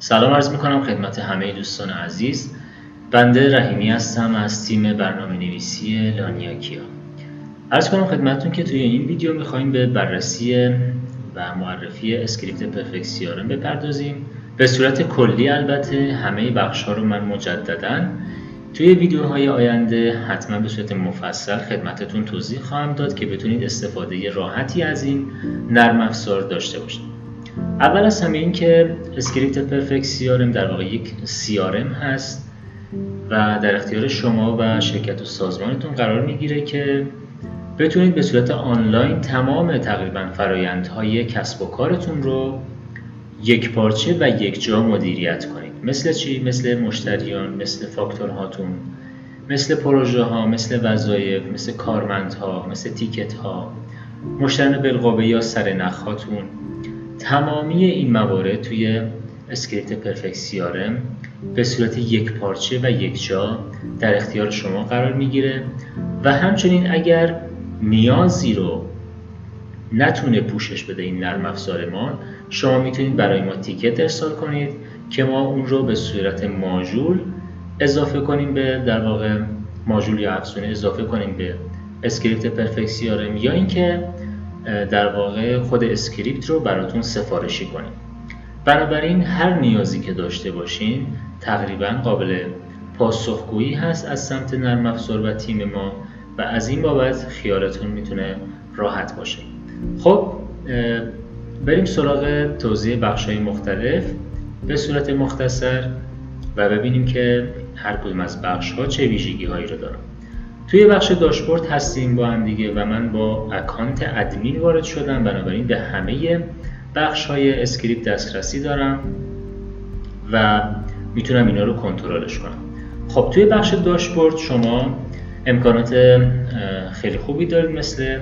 سلام عرض میکنم خدمت همه دوستان عزیز. بنده رحیمی هستم از تیم برنامه نویسی لانیاکیا. عرض کنم خدمتتون که توی این ویدیو میخوایم به بررسی و معرفی اسکریپت پرفکت CRM بپردازیم. به صورت کلی البته همه بخش ها رو من مجدداً توی ویدیوهای آینده حتما به صورت مفصل خدمتتون توضیح خواهم داد که بتونید استفاده راحتی از این نرم افزار داشته باشید. اول از همه این که اسکریپت پرفکت CRM در واقع یک CRM هست و در اختیار شما و شرکت و سازمانتون قرار میگیره که بتونید به صورت آنلاین تمام تقریبا فرایندهای کسب و کارتون رو یک پارچه و یک جا مدیریت کنید. مثل چی؟ مثل مشتریان، مثل فاکتورهاتون، مثل پروژه ها، مثل وظایف، مثل کارمندها، مثل تیکت ها، مشتریان بالقوه یا سرنخهاتون. تمامی این موارد توی اسکریپت پرفکت CRM به صورت یک پارچه و یک جا در اختیار شما قرار میگیره و همچنین اگر نیازی رو نتونه پوشش بده این نرم افزار ما، شما میتونید برای ما تیکت ارسال کنید که ما اون رو به صورت ماژول اضافه کنیم به در واقع ماژول یا افزونه اضافه کنیم به اسکریپت پرفکت CRM یا اینکه در واقع خود اسکریپت رو براتون سفارشی کنیم. بنابراین هر نیازی که داشته باشین تقریبا قابل پاسخگویی هست از سمت نرم افزار و تیم ما و از این بابت خیالتون میتونه راحت باشه. خب بریم سراغ توضیح بخش‌های مختلف به صورت مختصر و ببینیم که هر کدوم از بخش‌ها چه ویژگی‌هایی رو دارن. توی بخش داشبورد هستیم با هم دیگه و من با اکانت ادمین وارد شدم، بنابراین به همه بخش‌های اسکریپت دسترسی دارم و میتونم اینا رو کنترلش کنم. خب توی بخش داشبورد شما امکانات خیلی خوبی دارید، مثل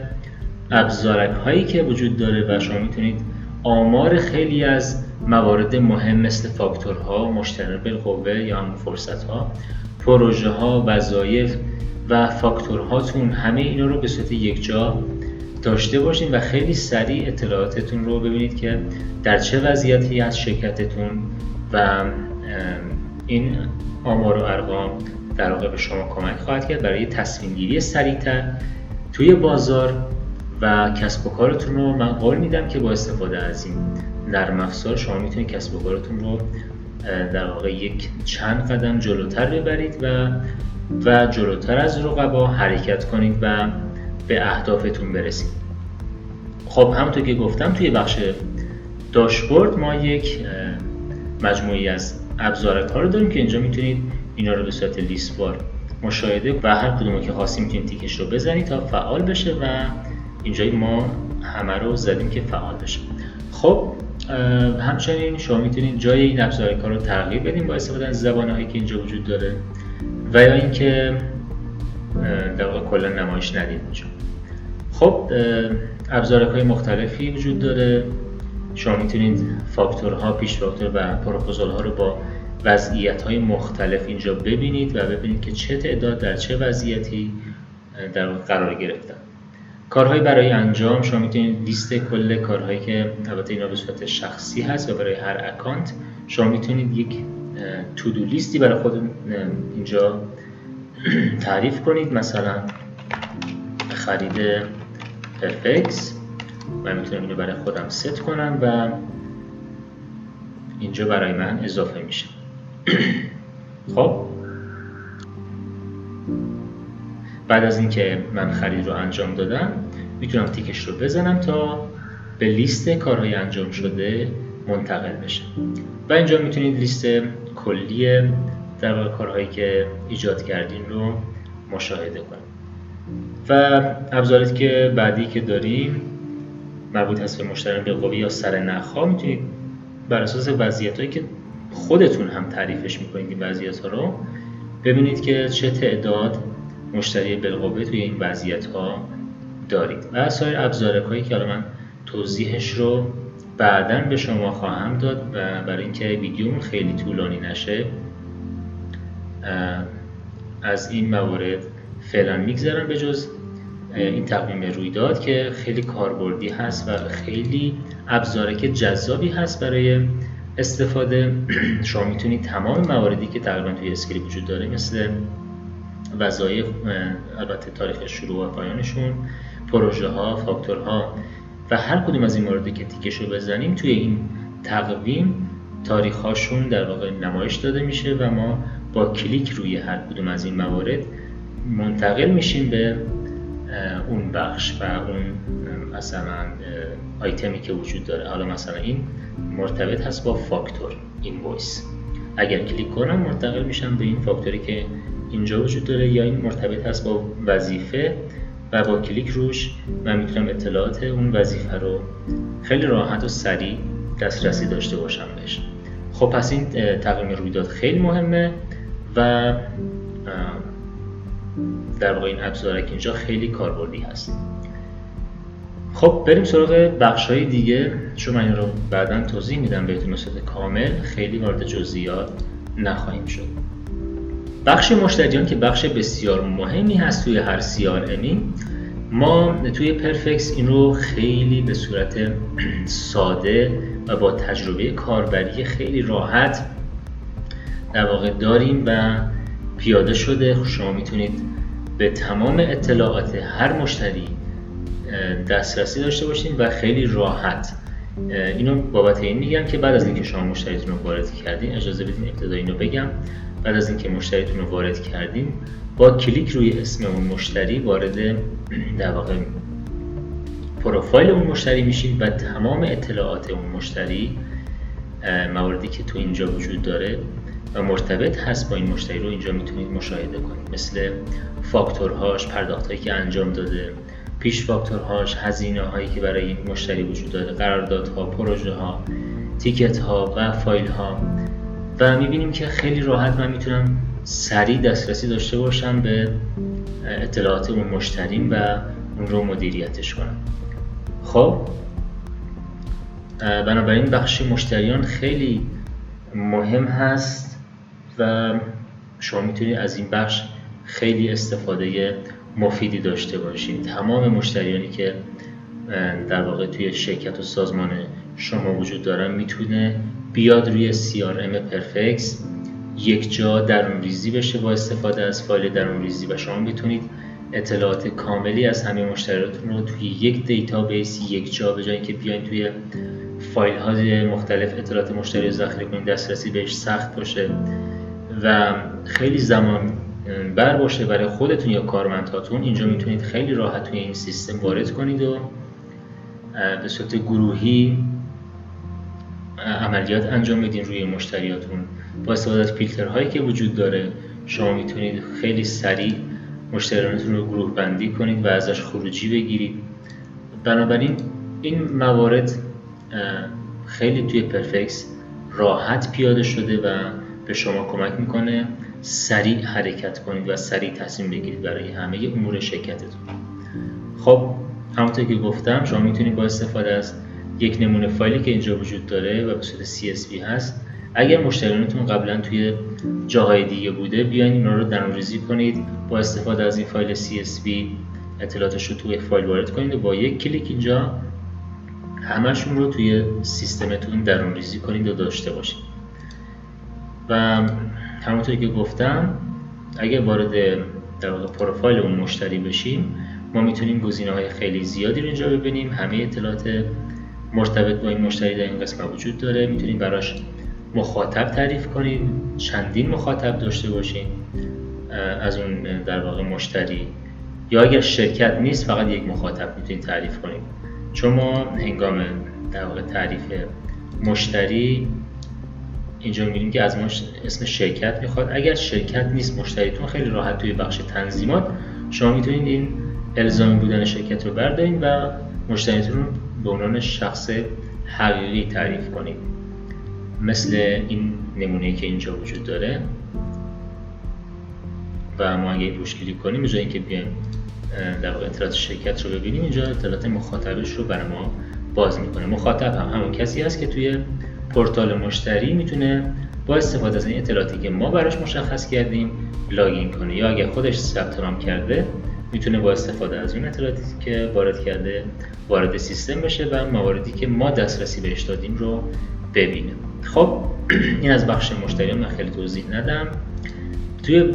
ابزارک‌هایی که وجود داره و شما میتونید آمار خیلی از موارد مهم مثل فاکتورها، مشتریان بالقوه یا همون فرصت‌ها، پروژه‌ها، وظایف و فاکتورهاتون، همه اینا رو به صورت یک جا داشته باشین و خیلی سریع اطلاعاتتون رو ببینید که در چه وضعیتی از شرکتتون و این آمار و ارقام در واقع به شما کمک خواهد کرد برای تصمیم گیری سریعتر توی بازار و کسب و کارتون رو. من قول میدم که با استفاده از این نرم افزار شما میتونید کسب و کارتون رو در واقع یک چند قدم جلوتر ببرید و جلوتر از رقبا حرکت کنید و به اهدافتون برسید. خب همونطور که گفتم توی بخش داشبورد ما یک مجموعی از ابزارک‌ها رو داریم که اینجا میتونید اینا رو به صورت لیست‌وار مشاهده و هر کدومو که خواستیم میتونید تیکش رو بزنید تا فعال بشه و اینجایی ما همه رو زدیم که فعال بشه. خب همچنین شما میتونید جای این ابزارک‌ها رو تغییر بدیم با استفاده از زبان‌هایی که اینجا وجود داره و یا اینکه در واقع کلا نمایش ندید اینجا. خب ابزارک‌های مختلفی وجود داره. شما میتونید فاکتورها، پیش فاکتور و پروپوزال‌ها رو با وضعیت‌های مختلف اینجا ببینید و ببینید که چه تعداد در چه وضعیتی در واقع قرار گرفتن. کارهای برای انجام، شما میتونید لیست کل کارهایی که البته اینا به صورت شخصی هست و برای هر اکانت شما میتونید یک تودو لیستی برای خودتون اینجا تعریف کنید. مثلا خرید پرفکت من میتونم اینو برای خودم ست کنم و اینجا برای من اضافه میشه. خب بعد از اینکه من خرید رو انجام دادم میتونم تیکش رو بزنم تا به لیست کارهای انجام شده منتقل بشه و اینجا میتونید لیست کلی در واقع کارهایی که ایجاد کردین رو مشاهده کنید. و ابزاری که بعدی که داریم مربوط هست به مشتریان بالقوه یا سرنخ‌ها. میتونید بر اساس وضعیتایی که خودتون هم تعریفش میکنید این وضعیت‌ها رو ببینید که چه تعداد مشتری بالقوه توی این وضعیت‌ها دارید و سایر ابزارک‌هایی که الان من توضیحش رو بعداً به شما خواهم داد و برای اینکه ویدیومون خیلی طولانی نشه از این موارد فعلا میگذرم، به جز این تقویم رویداد که خیلی کاربردی هست و خیلی ابزارک جذابی هست برای استفاده شما میتونید تمام مواردی که تقریبا توی اسکریپت وجود داره مثل وظایف، البته تاریخ شروع و پایانشون، پروژه ها، فاکتورها و هر کدوم از این مواردی که تیکشو بزنیم توی این تقویم تاریخ هاشون در واقع نمایش داده میشه و ما با کلیک روی هر کدوم از این موارد منتقل میشیم به اون بخش و اون مثلا آیتمی که وجود داره. حالا مثلا این مرتبط هست با فاکتور اینوایس، اگر کلیک کنم منتقل میشم به این فاکتوری که اینجا وجود داره، یا این مرتبط هست با وظیفه و با کلیک روش من میتونم اطلاعات اون وظیفه رو خیلی راحت و سریع دسترسی داشته باشم بهش. خب پس این تقویم رویداد خیلی مهمه و در واقع این ابزارک اینجا خیلی کاربردی هست. خب بریم سراغ بخش‌های دیگه، چون من این رو بعداً توضیح میدم بهتون به صورت کامل، خیلی وارد جزئیات نخواهیم شد. بخش مشتریان که بخش بسیار مهمی هست توی هر CRMی، ما توی پرفکس این رو خیلی به صورت ساده و با تجربه کاربری خیلی راحت در واقع داریم و پیاده شده. شما میتونید به تمام اطلاعات هر مشتری دسترسی داشته باشید و خیلی راحت. اینو بابت این میگم که بعد از اینکه شما مشتریتون رو وارد کردین، اجازه بدین ابتدا اینو بگم، بعد از اینکه مشتریتون رو وارد کردین با کلیک روی اسم اون مشتری وارد در واقع پروفایل اون مشتری میشین و تمام اطلاعات اون مشتری، مواردی که تو اینجا وجود داره و مرتبط هست با این مشتری رو اینجا میتونید مشاهده کنید، مثل فاکتورهاش، پرداختایی که انجام داده، پیش فاکتورهاش، هزینه هایی که برای این مشتری وجود داره، قراردادها، پروژه ها، تیکت ها و فایل ها. و میبینیم که خیلی راحت من میتونم سریع دسترسی داشته باشم به اطلاعات اون مشتریم و اون رو مدیریتش کنم. خب بنابراین بخش مشتریان خیلی مهم هست و شما میتونید از این بخش خیلی استفاده مفیدی داشته باشید. تمام مشتریانی که در واقع توی شرکت و سازمان شما وجود دارن میتونه بیاد روی CRM پرفکس یک جا درون‌ریزی بشه با استفاده از فایل درون‌ریزی و شما میتونید اطلاعات کاملی از همه مشتریاتون رو توی یک دیتابیس یک جا، به جای اینکه بیاین توی فایل های مختلف اطلاعات مشتری رو ذخیره کنید، دسترسی بهش سخت باشه و خیلی زمان بر باشه برای خودتون یا کارمنداتون، اینجا میتونید خیلی راحت توی این سیستم وارد کنید و به صورت گروهی عملیات انجام بدین روی مشتریاتون. با استفاده از فیلترهایی که وجود داره شما میتونید خیلی سریع مشتریانتون رو گروه بندی کنید و ازش خروجی بگیرید. بنابراین این موارد خیلی توی پرفکس راحت پیاده شده و به شما کمک میکنه سریع حرکت کنید و سریع تصمیم بگیرید برای همه امور شرکتتون. خب همونطور که گفتم شما میتونید با استفاده از یک نمونه فایلی که اینجا وجود داره و به صورت CSV هست، اگر مشتریانتون قبلا توی جاهای دیگه بوده بیاین اینا رو درون‌ریزی کنید، با استفاده از این فایل CSV اطلاعاتش رو توی فایل وارد کنید و با یک کلیک اینجا همشون رو توی سیستمتون درون‌ریزی کنید و داشته باشید. و همونطور که گفتم اگر وارد در واقع پروفایل اون مشتری بشیم ما میتونیم گزینه‌های خیلی زیادی رو اینجا ببینیم. همه اطلاعات مرتبط با این مشتری در این قسمت وجود داره. میتونید براش مخاطب تعریف کنید، چندین مخاطب داشته باشید از اون در واقع مشتری، یا اگر شرکت نیست فقط یک مخاطب میتونید تعریف کنید. چون ما هنگام در واقع تعریف مشتری اینجا می‌بینیم که از ما اسم شرکت میخواد. اگر شرکت نیست مشتریتون، خیلی راحت توی بخش تنظیمات شما میتونید این الزامی بودن شرکت رو بردارید و مشتریتون رو به عنوان شخص حقیقی تعریف کنید، مثل این نمونه‌ای که اینجا وجود داره. و ما اگه روش کلیک کنیم به جای اینکه بیایم در واقع اطلاعات شرکت رو ببینیم، اینجا اطلاعات مخاطبش رو برای ما باز میکنه. مخاطب همون کسی هست که توی پورتال مشتری میتونه با استفاده از این اطلاعاتی که ما براش مشخص کردیم لاگین کنه، یا اگر خودش ثبت نام کرده میتونه با استفاده از اون اطلاعاتی که وارد کرده وارد سیستم بشه و مواردی که ما دسترسی بهش دادیم رو ببینه. خب این از بخش مشتری من خیلی توضیح ندم. توی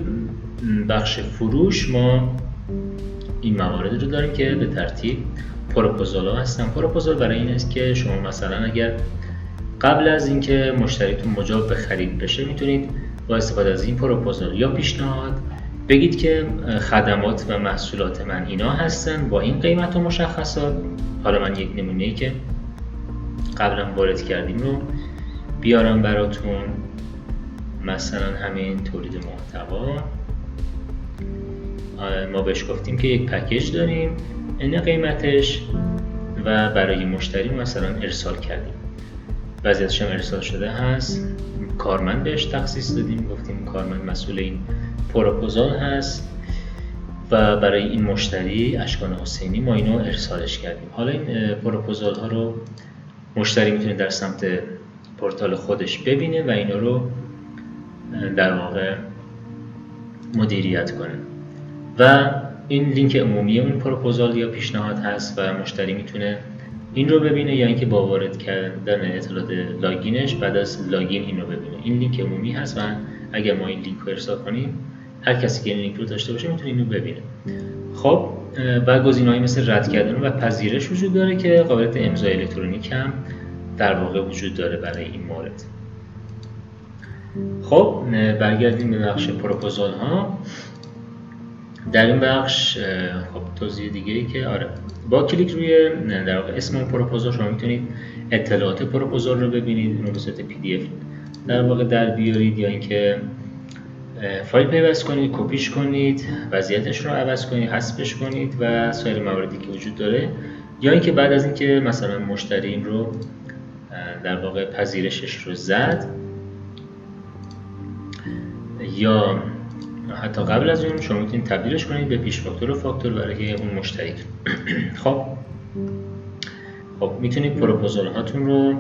بخش فروش ما این موارد رو داریم که به ترتیب پروپوزال ها هستن. پروپوزال برای این است که شما مثلا اگر قبل از اینکه مشتریتون مجاب به خرید بشه میتونید با استفاده از این پروپوزال یا پیشنهاد بگید که خدمات و محصولات من اینا هستن با این قیمت و مشخصات. حالا من یک نمونه‌ای که قبلا وارد کردیم رو بیارم براتون. مثلا همین تولید محتوا ما بهش گفتیم که یک پکیج داریم این قیمتش و برای مشتری مثلا ارسال کردیم، وضعیتش هم ارسال شده هست، کارمند بهش تخصیص دادیم، گفتیم کارمند مسئول این پروپوزال هست و برای این مشتری اشکان حسینی ما اینو ارسالش کردیم. حالا این پروپوزال ها رو مشتری میتونه در سمت پورتال خودش ببینه و اینا رو در واقع مدیریت کنه و این لینک عمومی اون پروپوزال یا پیشنهاد هست و مشتری میتونه این رو ببینه یا اینکه با وارد کردن اطلاعات لاگینش بعد از لاگین این رو ببینه. این لینک عمومی هست و اگر ما این لینک رو ارسال کنیم هر کسی که این لینک رو داشته باشه میتونه اینو ببینه. خب و گزینه‌هایی مثل رد کردن و پذیرش وجود داره که قابلیت امضای الکترونیک هم در واقع وجود داره برای این مورد. خب برگردیم به بخش پروپوزال ها. در این بخش خب توضیح دیگه ای که با کلیک روی در واقع اسم اون پروپوزال شما میتونید اطلاعات پروپوزال رو ببینید، اون رو به صورت PDF در واقع در بیارید یا اینکه فایل پیوست کنید، کپیش کنید، وضعیتش رو عوض کنید، حذفش کنید و سایر مواردی که وجود داره، یا اینکه بعد از اینکه مثلا مشتری این رو در واقع پذیرشش رو زد یا حتی قبل از اون شما میتونید تبدیلش کنید به پیش فاکتور و فاکتور برای اون مشتری. خب میتونید پروپوزال هاتون رو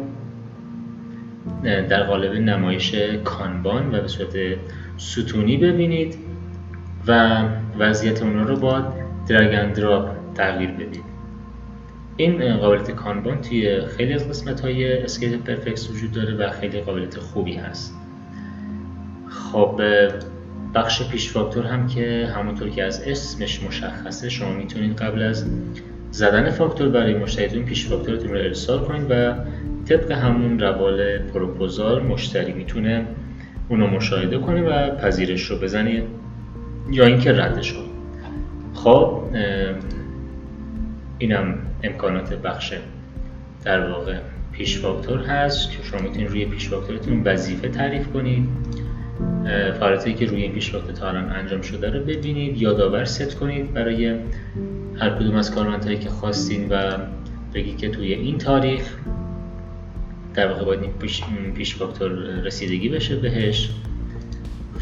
در قالب نمایش کانبان و به صورت ستونی ببینید و وضعیت اونها رو با درگ اند دراپ تغییر بدید. این قابلیت کانبان توی خیلی از قسمت‌های اسکیل پرفکس وجود داره و خیلی قابلیت خوبی هست. خب بخش پیش فاکتور هم که همونطور که از اسمش مشخصه شما میتونید قبل از زدن فاکتور برای مشتریتون پیش فاکتورتون رو ارسال کنید و طبق همون روال پروپوزال مشتری میتونه اونو مشاهده کنه و پذیرش رو بزنه یا اینکه ردش رو. خب اینم امکانات بخش در واقع پیش فاکتور هست که شما میتونید روی پیش فاکتورتون وظیفه تعریف کنید، فعالیتی که روی این پیش فاکتور تا الان انجام شده رو ببینید، یادآور ست کنید برای هر کدوم از کارمندهایی که خواستین و بگید که توی این تاریخ در واقع باید این پیش فاکتور رسیدگی بشه بهش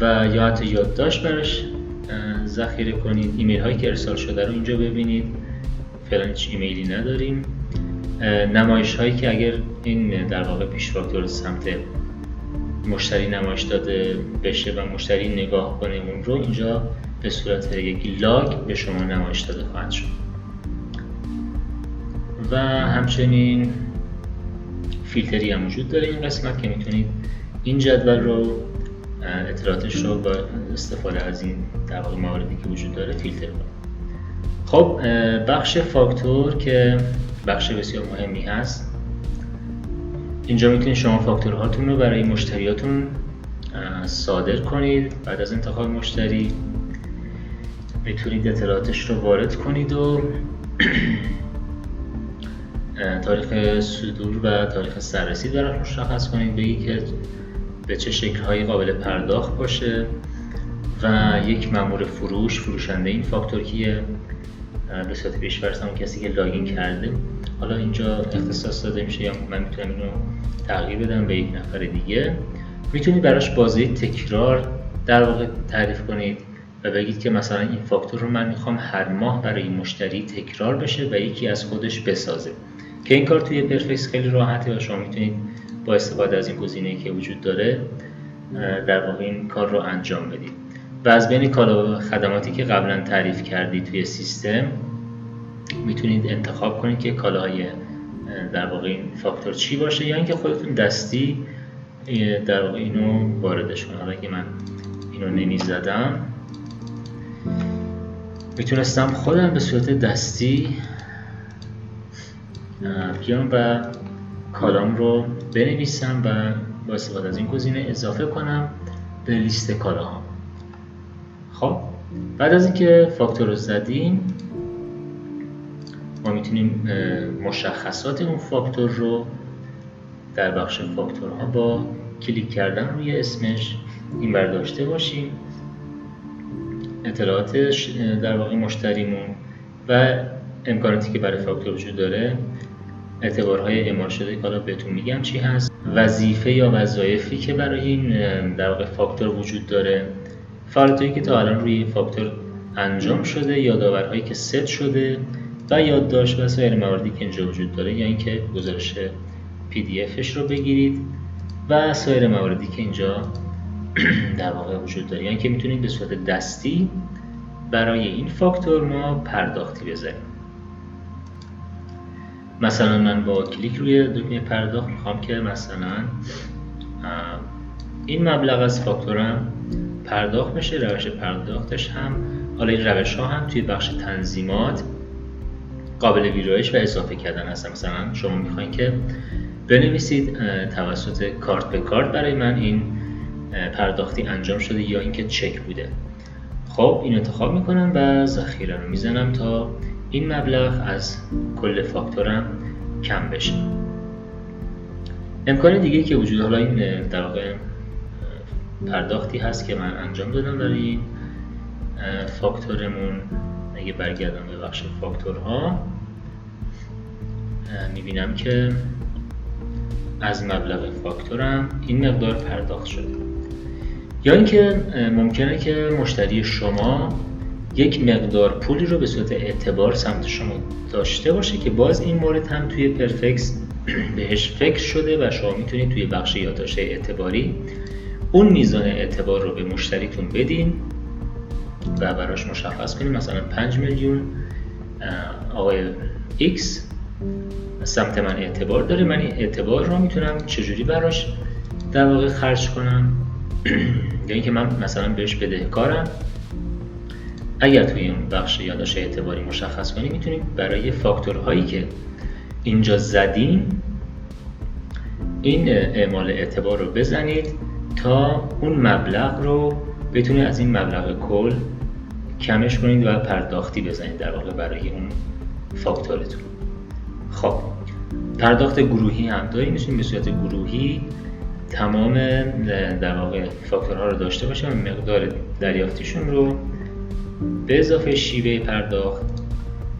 و یا حتی یادداشت براش ذخیره کنید. ایمیل هایی که ارسال شده رو اینجا ببینید، فعلا هیچ ایمیلی نداریم. نمایش هایی که اگر این در واقع پیش فاکتور سمت مشتری نمایش داده بشه و مشتری نگاه کنه اون رو اینجا به صورت یک لاگ به شما نمایش داده خواهد شد. و همچنین فیلتری هم وجود داره این قسمت که میتونید این جدول رو اطلاعاتش رو با استفاده از این در واقع مواردی که وجود داره فیلتر کنید. خب بخش فاکتور که بخش بسیار مهمی هست، اینجا میتونید شما فاکتورهاتون رو برای مشتریاتون صادر کنید. بعد از انتخاب مشتری میتونید اطلاعاتش رو وارد کنید و تاریخ صدور و تاریخ سررسید براش مشخص کنید، بگید که به چه شکل‌هایی قابل پرداخت باشه و یک مأمور فروشنده این فاکتور کیه، به صورت پیش‌فرض همون کسی که لاگین کرده. حالا اینجا اختصاص داده میشه یا من میتونم اینو تغییر بدم به یک نفر دیگه. میتونید براش بازه تکرار در واقع تعریف کنید و بگید که مثلا این فاکتور رو من میخوام هر ماه برای مشتری تکرار بشه و یکی از خودش بسازه، که این کار توی پرفکس خیلی راحته و شما میتونید با استفاده از این گزینه‌ای که وجود داره در واقع این کار رو انجام بدید. و از بین کالا و خدماتی که قبلا تعریف کردید توی سیستم میتونید انتخاب کنید که کالاهای در واقع این فاکتور چی باشه یا اینکه خودتون دستی در واقع اینو واردش کنم. حالا اگه من اینو نمیزدم میتونستم خودم به صورت دستی بیام و کالام رو بنویسم و با استفاده از این گزینه اضافه کنم به لیست کالاها. خب بعد از اینکه فاکتور رو زدیم ما میتونیم مشخصات اون فاکتور رو در بخش فاکتورها با کلیک کردن روی اسمش این برداشته باشیم، اطلاعات در واقع مشتریمون و امکاناتی که برای فاکتور وجود داره، اعتبارهای اعمال شده کالا بهتون میگم چی هست، وظیفه یا وظایفی که برای این در واقع فاکتور وجود داره، فعالیتایی که تا الان روی این فاکتور انجام شده، یادآورهایی که ست شده و یادداشت و سایر مواردی که اینجا وجود داره، یا اینکه گزارش PDFش رو بگیرید و سایر مواردی که اینجا در واقع وجود داره، یعنی که میتونید به صورت دستی برای این فاکتور ما پرداختی بزنیم. مثلا من با کلیک روی دکمه پرداخت میخوام که مثلا این مبلغ از فاکتورم پرداخت بشه. روش پرداختش هم، حالا این روش ها هم توی بخش تنظیمات قابل ویرایش و اضافه کردن هستن. مثلا شما میخواین که بنویسید توسط کارت به کارت برای من این پرداختی انجام شده یا اینکه چک بوده. خب این انتخاب میکنم و ذخیره رو میزنم تا این مبلغ از کل فاکتورم کم بشه. امکان دیگه که وجود، حالا این در واقع پرداختی هست که من انجام دادم برای این فاکتورمون. اگه برگردم به بخش فاکتورها میبینم که از مبلغ فاکتورم این مقدار پرداخت شده. یا اینکه ممکنه که مشتری شما یک مقدار پولی رو به صورت اعتبار سمت شما داشته باشه که باز این مورد هم توی پرفکس بهش فکر شده و شما میتونید توی بخش یادداشت اعتباری اون میزان اعتبار رو به مشتریتون بدین و براش مشخص کنید مثلا 5 میلیون آقای X سمت من اعتبار داره، من این اعتبار رو میتونم چجوری براش در واقع خرج کنم. یا اینکه من مثلا بهش بدهکارم. اگر توی این بخش یادداشت اعتباری مشخص کنیم میتونیم برای فاکتورهایی که اینجا زدیم این اعمال اعتبار رو بزنید تا اون مبلغ رو بتونید از این مبلغ کل کمش کنید و پرداختی بزنید در واقع برای اون فاکتورتون. خب پرداخت گروهی هم داریم، میتونیم به صورت گروهی تمام در واقع فاکتورها رو داشته باشیم و مقدار دریافتیشون رو به اضافه شیوه پرداخت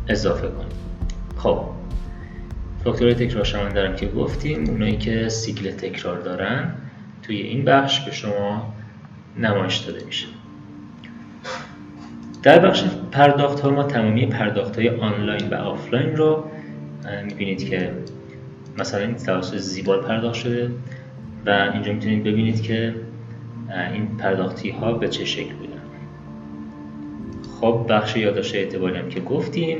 اضافه کنیم. خب فاکتورهای تکرار شونده دارم که گفتیم، اونایی که سیکل تکرار دارن توی این بخش به شما نمایش داده میشه. در بخش پرداخت ها ما تمامی پرداخت های آنلاین و آفلاین رو میبینید که مثلا این توسط زیبال پرداخت شده و اینجا میتونید ببینید که این پرداختی ها به چه شکل بودن. خب بخش یادداشت اعتباری هم که گفتیم.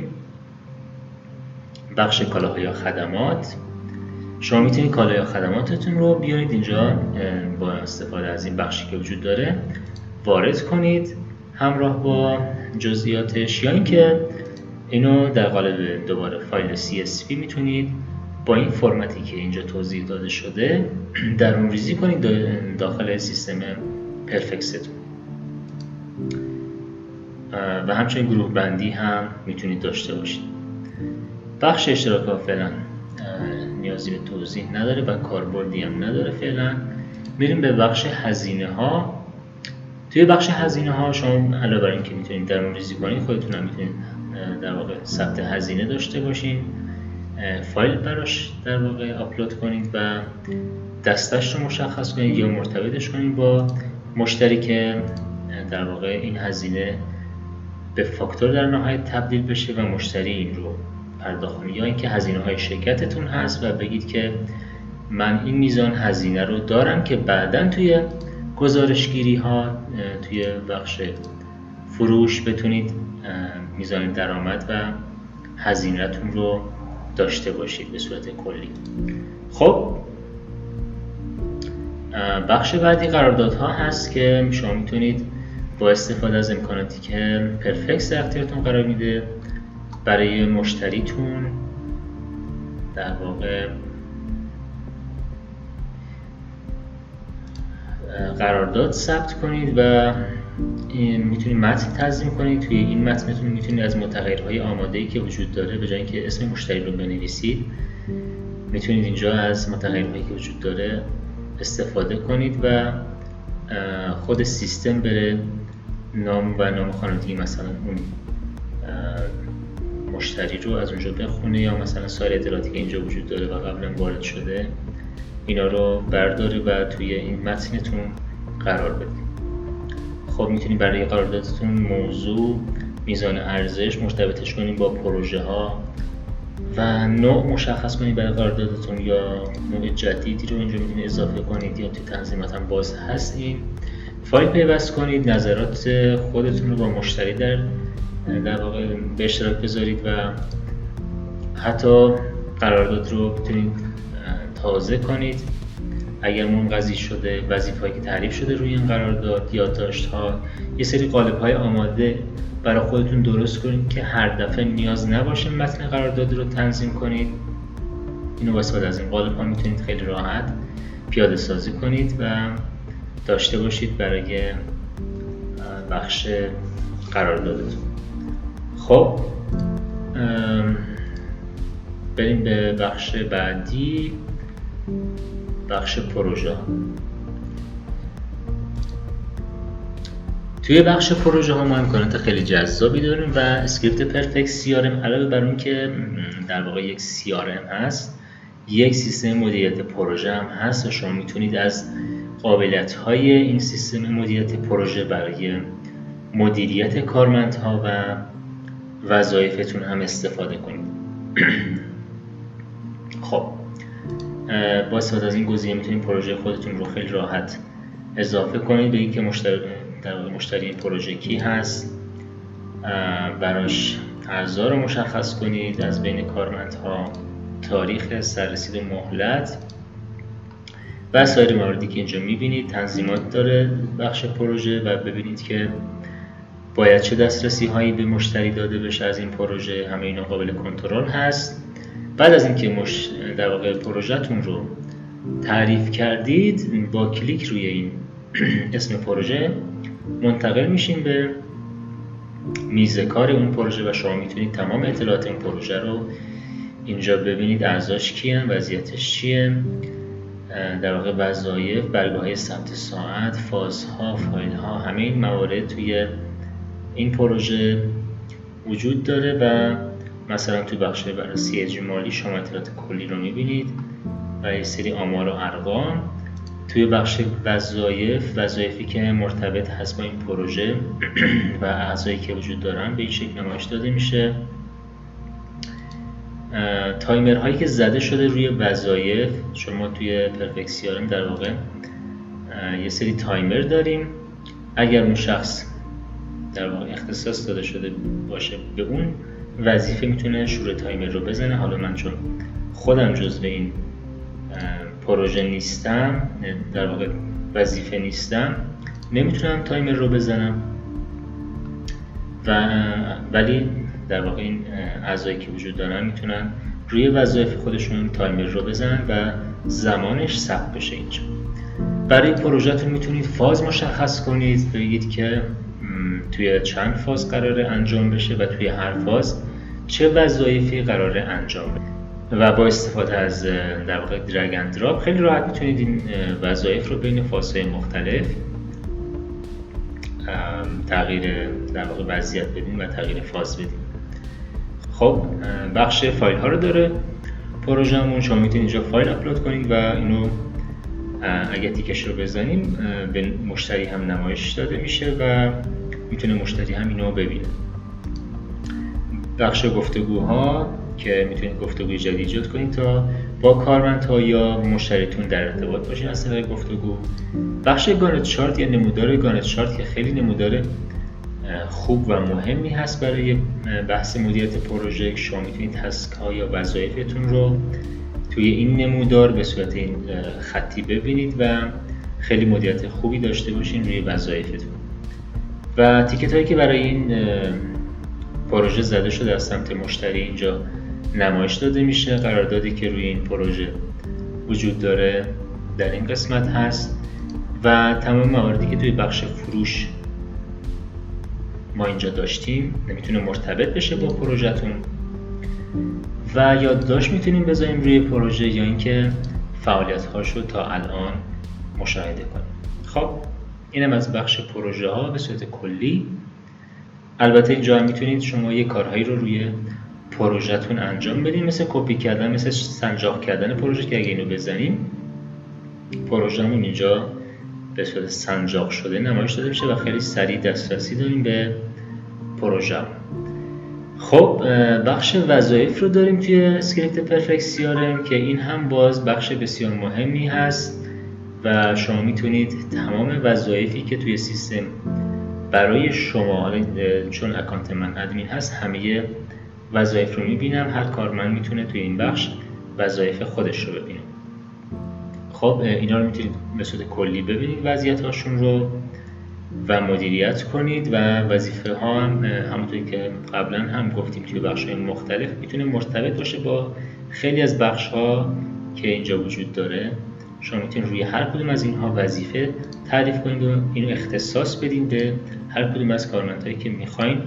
بخش کالاها یا خدمات، شما میتونید کالا یا خدماتتون رو بیارید اینجا با استفاده از این بخشی که وجود داره وارد کنید همراه با جزئیاتش، یا اینکه اینو در قالب دوباره فایل CSV میتونید با این فرمتی که اینجا توضیح داده شده درون ریزی کنید داخل سیستم پرفکستون. و همچنین گروه بندی هم میتونید داشته باشید. بخش اشتراک ها فعلا نیازی به توضیح نداره و کاربردی هم نداره. فعلا میریم به بخش هزینه ها. توی بخش هزینه ها شما علاوه بر اینکه میتونید درون ریزی کنید، خودتون هم میتونید در واقع ثبت هزینه داشته باشین، فایل براش در واقع آپلود کنید و دستش رو مشخص کنید یا مرتبطش کنید با مشتری که در واقع این هزینه به فاکتور در نهایت تبدیل بشه و مشتری این رو پرداخت کنه. یا اینکه هزینه های شرکتتون هست و بگید که من این میزان هزینه رو دارم که بعداً توی گزارشگیری ها توی بخش فروش بتونید میزان درآمد و هزینه‌تون رو داشته باشید به صورت کلی. خب بخش بعدی قراردادها هست که شما میتونید با استفاده از امکاناتی که پرفکس در اختیارتون قرار میده برای مشتریتون در واقع قرارداد ثبت کنید و میتونید متن تنظیم کنید. توی این متنتون میتونید از متغیرهای آماده‌ای که وجود داره به جای اینکه اسم مشتری رو بنویسید میتونید اینجا از متغیرهایی که وجود داره استفاده کنید و خود سیستم بره نام و نام خانوادگی مثلا اون مشتری رو از اونجا بخونه یا مثلا سایر اطلاعاتی که اینجا وجود داره و قبلا وارد شده اینا رو برداره و توی این متنتون قرار بدید. خب میتونید برای قراردادتون موضوع، میزان ارزش مرتبطش کنید با پروژه ها و نوع مشخص کنید برای قراردادتون یا نوع جدیدی رو اینجا میتونید اضافه کنید یا توی تنظیمات هم باز هست. این فایل پیوست کنید، نظرات خودتون رو با مشتری در واقع به اشتراک بذارید و حتی قرارداد رو بتونید تازه کنید اگر منقضی شده، وظیفه‌هایی که تعریف شده روی این قرارداد، یادداشت‌ها، یه سری قالب‌های آماده برای خودتون درست کنید که هر دفعه نیاز نباشه متن قرارداد رو تنظیم کنید. اینو با استفاده از این قالب‌ها میتونید خیلی راحت پیاده سازی کنید و داشته باشید برای بخش قراردادتون. خب بریم به بخش بعدی، بخش پروژه. توی بخش پروژه ها ما امکانات خیلی جذابی داریم و اسکریپت پرفکت CRM علاوه بر اون که در واقع یک CRM هست، یک سیستم مدیریت پروژه هم هست و شما میتونید از قابلیت های این سیستم مدیریت پروژه برای مدیریت کارمندها و وظایفتون هم استفاده کنید. خب با استفاده از این گزینه میتونید پروژه خودتون رو خیلی راحت اضافه کنید. بگید که مشتری این پروژه کی هست، براش اعضا رو مشخص کنید از بین کارمندها، تاریخ سررسید و مهلت و سایر مواردی که اینجا میبینید. تنظیمات داره بخش پروژه و ببینید که باید چه دسترسی هایی به مشتری داده بشه از این پروژه. همه اینا قابل کنترل هست. بعد از اینکه در واقع پروژه‌تون رو تعریف کردید، با کلیک روی این اسم پروژه منتقل میشین به میز کار اون پروژه و شما میتونید تمام اطلاعات این پروژه رو اینجا ببینید. اعضاش کیه، وضعیتش چیه، در واقع وظایف، برگه‌های ثبت ساعت، فازها، فایل‌ها، همه این موارد توی این پروژه وجود داره و مثلا توی بخش بررسی اجمالی شما اطلاعات کلی رو میبینید و یه سری آمار و ارقام. توی بخش وظایفی که مرتبط هست با این پروژه و اعضایی که وجود دارن به این شکل نمایش داده میشه. تایمرهایی که زده شده روی وظایف، شما توی پرفکت CRM در واقع یه سری تایمر داریم. اگر اون شخص در واقع اختصاص داده شده باشه به اون وظیفه میتونه شروع تایمر رو بزنه. حالا من چون خودم جزو این پروژه نیستم، در واقع وظیفه نیستم، نمیتونم تایمر رو بزنم ولی در واقع این اعضایی که وجود دارن میتونن روی وظایف خودشون تایمر رو بزنن و زمانش ثبت بشه اینجا. برای پروژه‌تون میتونید فاز مشخص کنید، بگید که توی چند فاز قراره انجام بشه و توی هر فاز چه وظایفی قراره انجام بشه و با استفاده از در واقع درگ اند دراپ خیلی راحت میتونید این وظایف رو بین فازهای مختلف تغییر در واقع وضعیت بدین و تغییر فاز بدین. خب بخش فایل ها رو داره پروژه‌مون. شما میتونید اینجا فایل آپلود کنید و اینو اگه تیکش رو بزنیم به مشتری هم نمایش داده میشه و میتونه مشتری هم اینو ببینه. بخش گفتگوها که میتونید گفتگوی جدید ایجاد کنید تا با کارمندها یا مشتریتون در ارتباط باشین از طریق گفتگو. بخش گانت چارت یا نمودار گانت چارت که خیلی نمودار خوب و مهمی هست برای بحث مدیریت پروژه. شما میتونید تسک ها یا وظایفتون رو توی این نمودار به صورت این خطی ببینید و خیلی مدیریت خوبی داشته باشین روی وظایفتون. و تیکت هایی که برای این پروژه زده شده از سمت مشتری اینجا نمایش داده میشه. قراردادی که روی این پروژه وجود داره در این قسمت هست و تمام مواردی که توی بخش فروش ما اینجا داشتیم میتونه مرتبط بشه با پروژهتون و یادداشت میتونیم بذاریم روی پروژه یا اینکه فعالیت‌هاشو تا الان مشاهده کنیم. خب اینم از بخش پروژه ها به صورت کلی. البته اینجا هم میتونید شما یه کارهایی رو روی پروژهتون انجام بدین، مثل کپی کردن، مثل سنجاق کردن پروژه که اگه اینو بزنیم پروژه‌مون اینجا به صورت سنجاق شده نمایش داده میشه و خیلی سریع دسترسی داریم به پروژه. خب بخش وظایف رو داریم توی اسکریپت پرفکت CRM که این هم باز بخش بسیار مهمی هست و شما میتونید تمام وظایفی که توی سیستم برای شما، چون اکانت من ادمین هست همه وظایف رو میبینم، هر کارمند میتونه توی این بخش وظایف خودش رو ببینه. خب اینا رو میتونید به صورت کلی ببینید وضعیت هاشون رو و مدیریت کنید و وظیفه ها هم همونطوری که قبلا هم گفتیم توی بخش های مختلف میتونه مرتبط باشه با خیلی از بخش ها که اینجا وجود داره. شما میتونید روی هر کدوم از اینها وظیفه تعریف کنید و اینو اختصاص بدین به هر کدوم از کارمندهایی که میخواین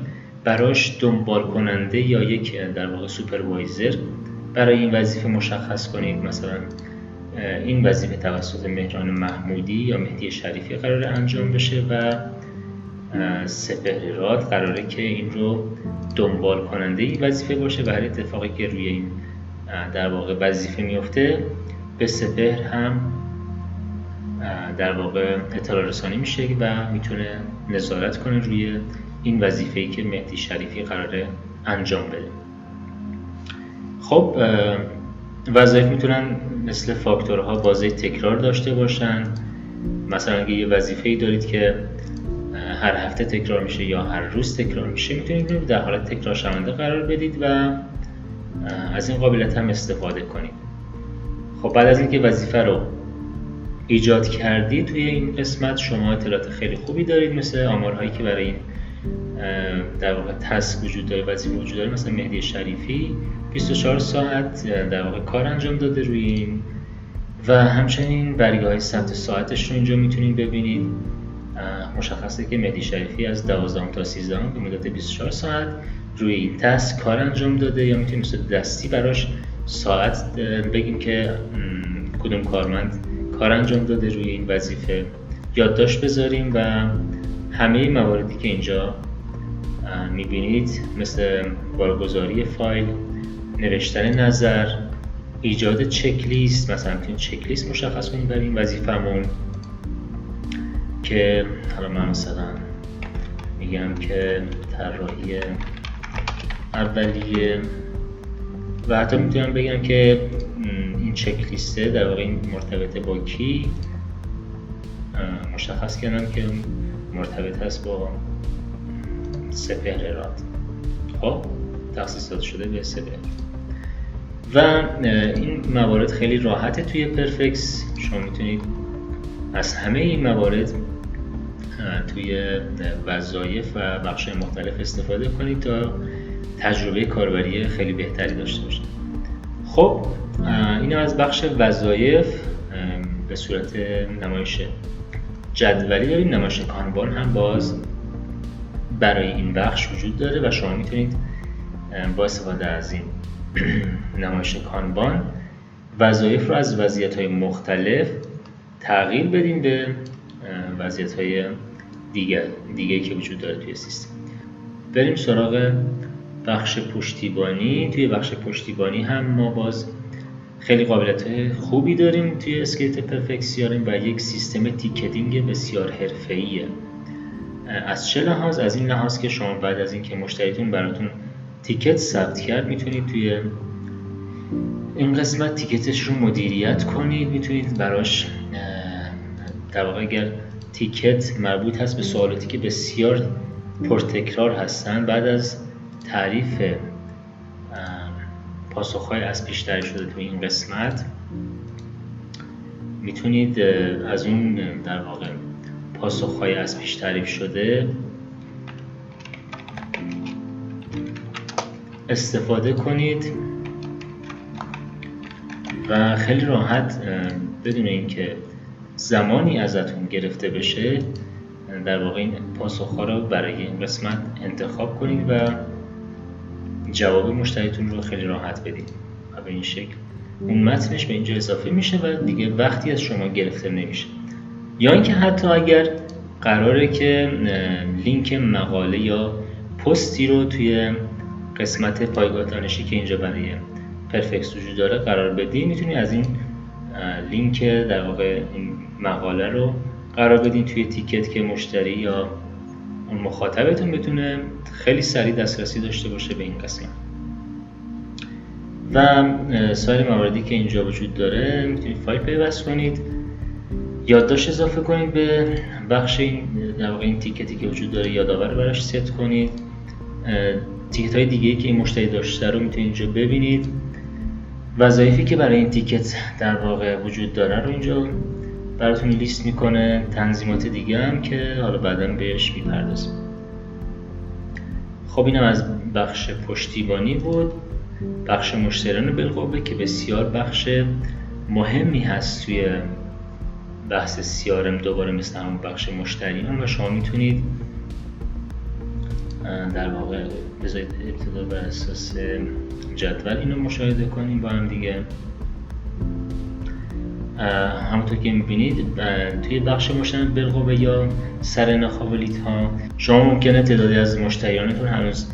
براش دنبال کننده یا یک در واقع سوپروایزر برای این وظیفه مشخص کنید. مثلا این وظیفه توسط مهران محمودی یا مهدی شریفی قراره انجام بشه و سپهر قراره که این رو دنبال کننده این وظیفه باشه و هر اتفاقی که روی این در واقع وظیفه میفته به سپهر هم در واقع اطلاع رسانی میشه و میتونه نظارت کنه روی این وظیفه‌ای که مهدی شریفی قراره انجام بده. خب وظایف میتونن مثل فاکتورها بازه تکرار داشته باشن. مثلا اگه یه وظیفه‌ای دارید که هر هفته تکرار میشه یا هر روز تکرار میشه، میتونید رو در حالت تکرار شونده قرار بدید و از این قابلیت هم استفاده کنید. خب بعد از اینکه وظیفه رو ایجاد کردید توی این قسمت شما اطلاعات خیلی خوبی دارید، مثل آمارهایی که برای این در واقع تسک وجود داره، وظیفه وجود داره. مثلا مهدی شریفی 24 ساعت در واقع کار انجام داده روی این و همچنین برگه‌های ثبت ساعتش رو اینجا میتونید ببینید. مشخصه که مهدی شریفی از 12 تا 13 به مدت 24 ساعت روی این تسک کار انجام داده، یا میتونیم مثل دستی براش ساعت بگیم که کدوم کارمند کار انجام داده روی این وظیفه، یادداشت بذاریم و همه مواردی که اینجا میبینید مثل بارگذاری فایل، نوشتن نظر، ایجاد چک لیست، مثلا میتونید چک لیست مشخص کنید برای این وظیفه‌مون که حالا من مثلا میگم که طراحی اولیه و حتی میتونم بگم که این چک لیسته در واقع این مرتبط با کی، مشخص کردم که مرتبط هست با سپهر. خب تخصیص داده شده به سپهر و این موارد خیلی راحته توی پرفکس. شما میتونید از همه این موارد توی وظایف و بخش‌های مختلف استفاده کنید تا تجربه کاربری خیلی بهتری داشته باشید. خب این از بخش وظایف به صورت نمایش جدولی داریم. نمایش کانبان هم باز برای این بخش وجود داره و شما میتونید با استفاده از این نمایش کانبان وظایف رو از وضعیت‌های مختلف تغییر بدیم به وضعیت‌های دیگه که وجود داره توی سیستم. بریم سراغ بخش پشتیبانی. توی بخش پشتیبانی هم ما باز خیلی قابلیت خوبی داریم توی اسکریپت پرفکت CRM و یک سیستم تیکتینگ بسیار حرفه‌ایه. از چه لحاظ؟ از این لحاظ که شما بعد از اینکه مشتریتون براتون تیکت ثبت کرد میتونید توی این قسمت تیکتش رو مدیریت کنید. میتونید براش در واقع اگر تیکت مربوط هست به سوالاتی که بسیار پرتکرار هستن، بعد از تعریف پاسخهای از پیش تعریف شده توی این قسمت میتونید از اون در واقع پاسخهای از پیش تعریف شده استفاده کنید و خیلی راحت بدون اینکه زمانی ازتون گرفته بشه در واقع این پاسخها رو برای این قسمت انتخاب کنید و جواب مشتریتون رو خیلی راحت بدید و به این شکل اون متنش به اینجا اضافه میشه و دیگه وقتی از شما گرفته نمیشه. یا اینکه حتی اگر قراره که لینک مقاله یا پستی رو توی قسمت پایگاه دانشی که اینجا برای پرفکس وجود داره قرار بدین، میتونید از این لینک در واقع این مقاله رو قرار بدین توی تیکت که مشتری یا اون مخاطبتون بتونه خیلی سریع دسترسی داشته باشه به این قسمت. و سایر مواردی که اینجا وجود داره میتونید فایل پیوست کنید، یادداشت اضافه کنید به بخش این در واقع این تیکتی که وجود داره، یادآور براش ست کنید. تیکت های دیگه‌ای که این مشتری داشته رو میتونید اینجا ببینید. وظایفی که برای این تیکت در واقع وجود داره رو اینجا براتون لیست میکنه. تنظیمات دیگه هم که حالا بعداً بهش میپردازیم. خب اینم از بخش پشتیبانی بود. بخش مشتریان بالقوه که بسیار بخش مهمی هست توی بحث CRM، دوباره مثل همون بخش مشتریان، و شما میتونید در واقع بذارید ابتدا بر اساس جدول اینو مشاهده کنیم با هم دیگه. همونطور که میبینید توی بخش مشتریان بالقوه یا سرنخ لیدها شما ممکنه تعدادی از مشتریانتون هنوز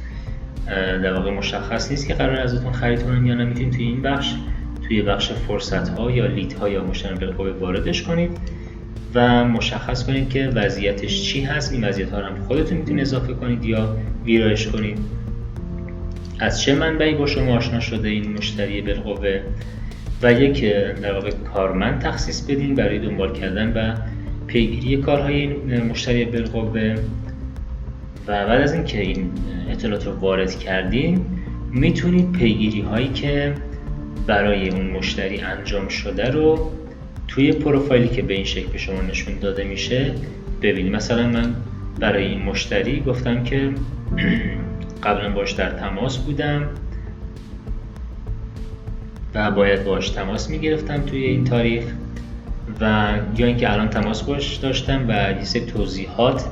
در واقع مشخص نیست که قرار ازتون خرید کنن یا نه. میتونید توی این بخش توی بخش فرصت ها یا لید ها یا مشتریان بالقوه واردش کنید و مشخص کنید که وضعیتش چی هست. این وضعیت ها رو هم خودتون میتونید اضافه کنید یا ویرایش کنید. از چه منبعی با شما آشنا شده این مشتری بالقوه و یک در واقع کارمند تخصیص بدین برای دنبال کردن و پیگیری کارهای این مشتری بالقوه. و بعد از اینکه این اطلاعات رو وارد کردین میتونید پیگیری هایی که برای اون مشتری انجام شده رو توی پروفایلی که به این شکل به شما نشون داده میشه ببینید. مثلا من برای این مشتری گفتم که قبلا باش در تماس بودم و باید باش تماس میگرفتم توی این تاریخ، و یا اینکه الان تماس باش داشتم و یه سری توضیحات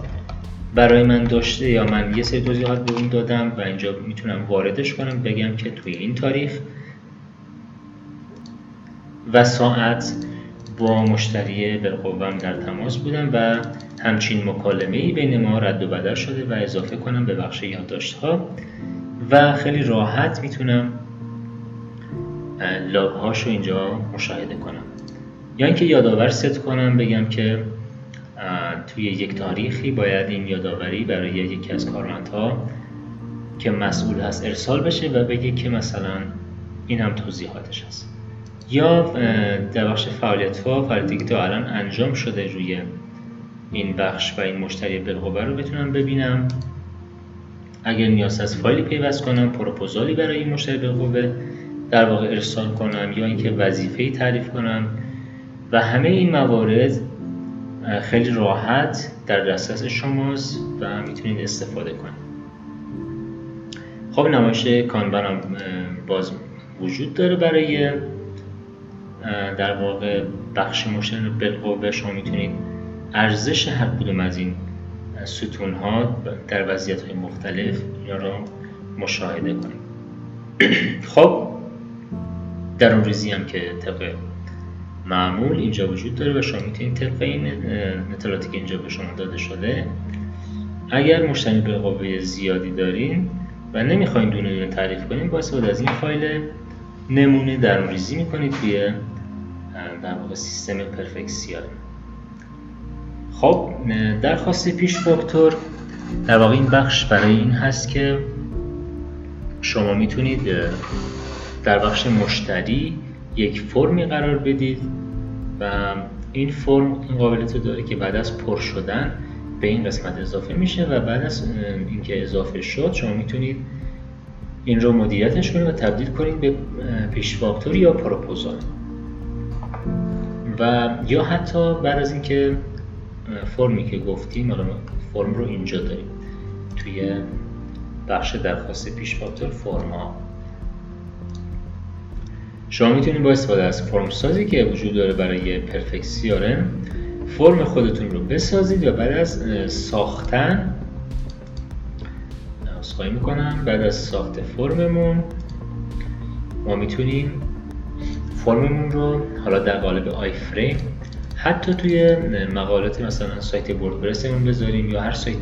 برای من داشته یا من یه سری توضیحات به اون دادم و اینجا میتونم واردش کنم بگم که توی این تاریخ و ساعت با مشتری بالقوه‌ام در تماس بودم و همچین مکالمه‌ای بین ما رد و بدل شده و اضافه کنم به بخش یادداشت‌ها و خیلی راحت میتونم لاگ هاشو اینجا مشاهده کنم. یا اینکه یادآور ست کنم بگم که توی یک تاریخی باید این یادآوری برای یکی از کارمندها که مسئول هست ارسال بشه و بگه که مثلا این هم توضیحاتش هست. یا در بخش فعالیتی که تا الان انجام شده روی این بخش و این مشتری بالقوه رو بتونم ببینم. اگر نیاز از فایلی پیوست کنم، پروپوزالی برای این مشتری بالقوه در واقع ارسال کنم یا اینکه وظیفه‌ای تعریف کنم و همه این موارد خیلی راحت در دسترس شماست و میتونید استفاده کنید. خب نمایش کانبان هم باز وجود داره برای در واقع بخش مشتری بالقوه. شما میتونید ارزش هر کدوم از این ستون ها در وضعیت های مختلف اینا رو مشاهده کنید. خب درون‌ریزی هم که طبق معمول اینجا وجود داره و شما میتونید طبق این اطلاعاتی که اینجا به شما داده شده، اگر مشتری بالقوه زیادی دارین و نمیخواین دونه دونه تعریف کنین، با استفاده از این فایل نمونه درون‌ریزی میکنید توی در واقع سیستم پرفکت CRM. خب درخواست پیش فاکتور در واقع این بخش برای این هست که شما میتونید در بخش مشتری یک فرمی قرار بدید و این فرم این قابلیت داره که بعد از پر شدن به این قسمت اضافه میشه و بعد از اینکه اضافه شد شما میتونید این رو مدیریتش کنید و تبدیل کنید به پیش فاکتور یا پروپوزال. و یا حتی بعد از اینکه فرمی که گفتیم، حالا فرم رو اینجا داریم توی بخش درخواست پیش فاکتور فرم ها. شما میتونید با استفاده از فرم سازی که وجود داره برای پرفکت CRM فرم خودتون رو بسازید و بعد از ساختن، عذرخواهی میکنم، بعد از ساخت فرممون ما میتونیم فرممون رو حالا در قالب آی فریم حتی توی مقالات مثلا سایت وردپرسمون بذاریم یا هر سایت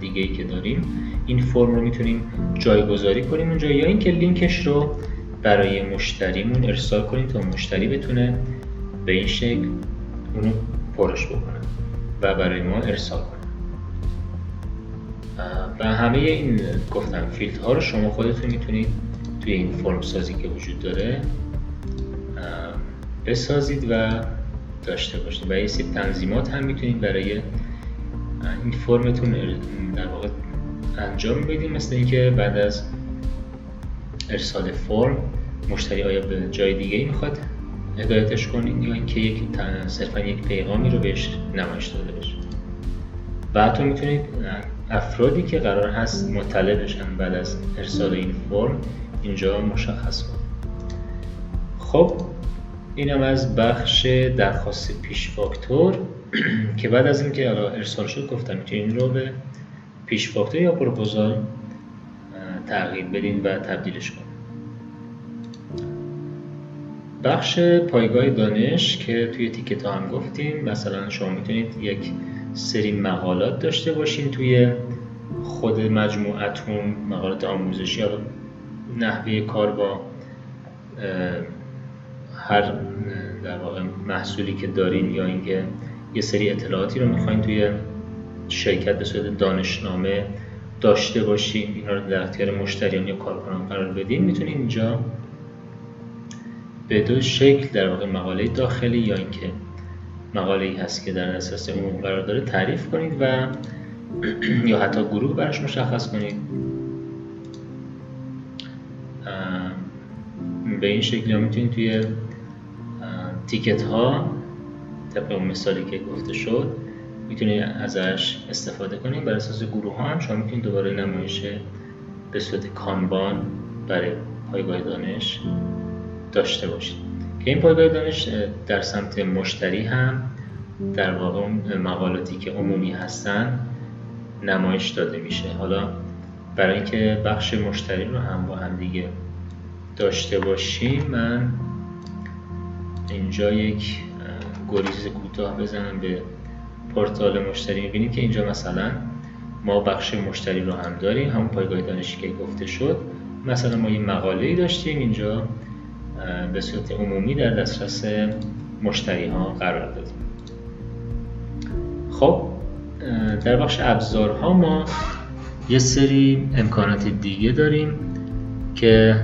دیگه‌ای که داریم. این فرم رو میتونیم جایگذاری کنیم اونجا، یا اینکه لینکش رو برای مشتریمون ارسال کنیم تا مشتری بتونه به این شکل اونو پرش بکنه و برای ما ارسال کنه. و همه این گفتم فیلدها رو شما خودتون میتونید توی این فرم سازی که وجود داره بسازید و داشته باشید و یه سری تنظیمات هم میتونید برای این فرمتون در واقع انجام بدید، مثل اینکه بعد از ارسال فرم مشتری آیا به جای دیگه میخواد هدایتش کنید یا اینکه صرفا یک پیغامی رو بهش نمایش داده بشه. و حتی میتونید افرادی که قرار هست مطلع بشن بعد از ارسال این فرم اینجا مشخص کنید. خب اینم از بخش درخواست پیش فاکتور که بعد از اینکه ارسال شد گفتم میتونید این رو به پیش فاکتور یا پروپوزال تغییر بدین و تبدیلش کنید. بخش پایگاه دانش که توی تیکت ها هم گفتیم، مثلا شما میتونید یک سری مقالات داشته باشین توی خود مجموعتون، مقالات آموزشی یا نحوه کار با هر در واقع محصولی که دارین، یا اینکه یه سری اطلاعاتی رو میخواین توی شرکت به صورت دانشنامه داشته باشین، اینا رو در اختیار مشتریان یا کارکنان قرار بدین. میتونید اینجا به دو شکل در واقع مقاله داخلی یا اینکه مقاله‌ای هست که در اساس عموم قرار داره تعریف کنید و یا حتی گروه براش مشخص کنید. به این شکل هم میتونید توی تیکت ها طبق اون مثالی که گفته شد میتونید ازش استفاده کنید. بر اساس گروه ها هم شما میتونید دوباره نمایش به صورت کانبان برای پایگاه دانش داشته باشید که این پایگاه دانش در سمت مشتری هم در واقع مقالاتی که عمومی هستن نمایش داده میشه. حالا برای اینکه بخش مشتری رو هم با هم دیگه داشته باشیم، من اینجا یک گریز کوتاه بزنم به پورتال مشتری. میبینید که اینجا مثلا ما بخش مشتری رو هم داریم، همون پایگاه دانشی که گفته شد. مثلا ما یه مقاله‌ای داشتیم اینجا به صورت عمومی در دسترس مشتری ها قرار دادیم. خب در بخش ابزارها ما یه سری امکانات دیگه داریم که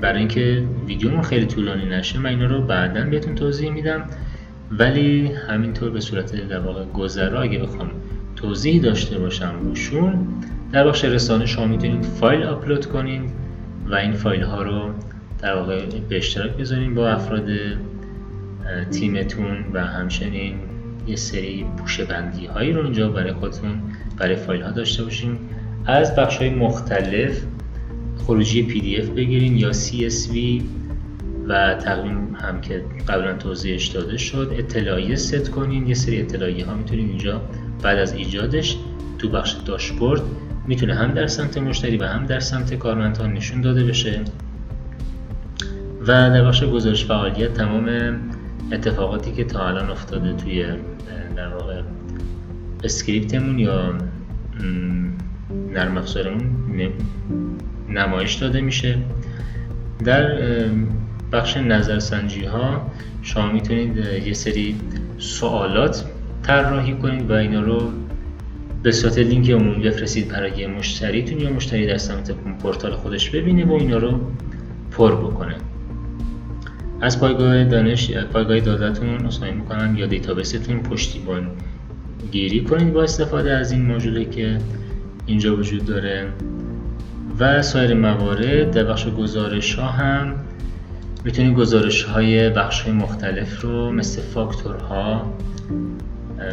برای اینکه ویدیومون خیلی طولانی نشه من اینا رو بعداً بهتون توضیح میدم، ولی همینطور به صورت در واقع گذرا اگه بخوام توضیح داشته باشم روشون، در بخش رسانه شما میتونید فایل آپلود کنید و این فایل ها رو در واقع به اشتراک بذارین با افراد تیمتون و همچنین یه سری پوشه بندی هایی رو اینجا برای خودتون برای فایل ها داشته باشین. از بخش های مختلف خروجی PDF بگیرین یا CSV و تقویم هم که قبلا توضیحش داده شد، اطلاعیه ست کنین. یه سری اطلاعیه ها میتونین اینجا بعد از ایجادش تو بخش داشبورد میتونه هم در سمت مشتری و هم در سمت کارمندان نشون داده بشه. و در بخش گزارش فعالیت تمام اتفاقاتی که تا الان افتاده توی در واقع اسکریپتمون یا نرم افزارمون نمایش داده میشه. در بخش نظرسنجی ها شما میتونید یه سری سوالات طراحی کنید و اینا رو به صورت لینک عمومی بفرستید برای مشتریتون یا مشتری در سمت پورتال خودش ببینه و اینا رو پر بکنه. از پایگاه دانش، پایگاه دادتون عذرخواهی میکنم یا دیتابیستون پشتیبان گیری کنید با استفاده از این ماژولی که اینجا وجود داره. و سایر موارد در بخش گزارش ها هم میتونید گزارش های بخش های مختلف رو مثل فاکتورها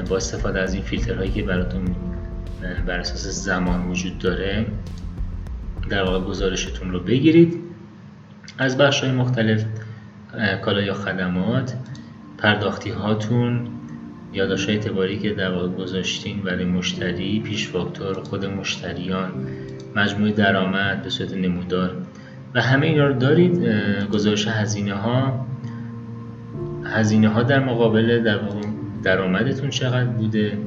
با استفاده از این فیلترهایی که براتون بر اساس زمان وجود داره در واقع گزارشتون رو بگیرید از بخش های مختلف، کالا یا خدمات، پرداختی هاتون، یادداشت اعتباری که در واقع گذاشتین برای مشتری، پیش فاکتور، خود مشتریان، مجموع درآمد به صورت نمودار و همه اینا رو دارید. گزارش هزینه ها در مقابل در واقع درآمدتون چقدر بوده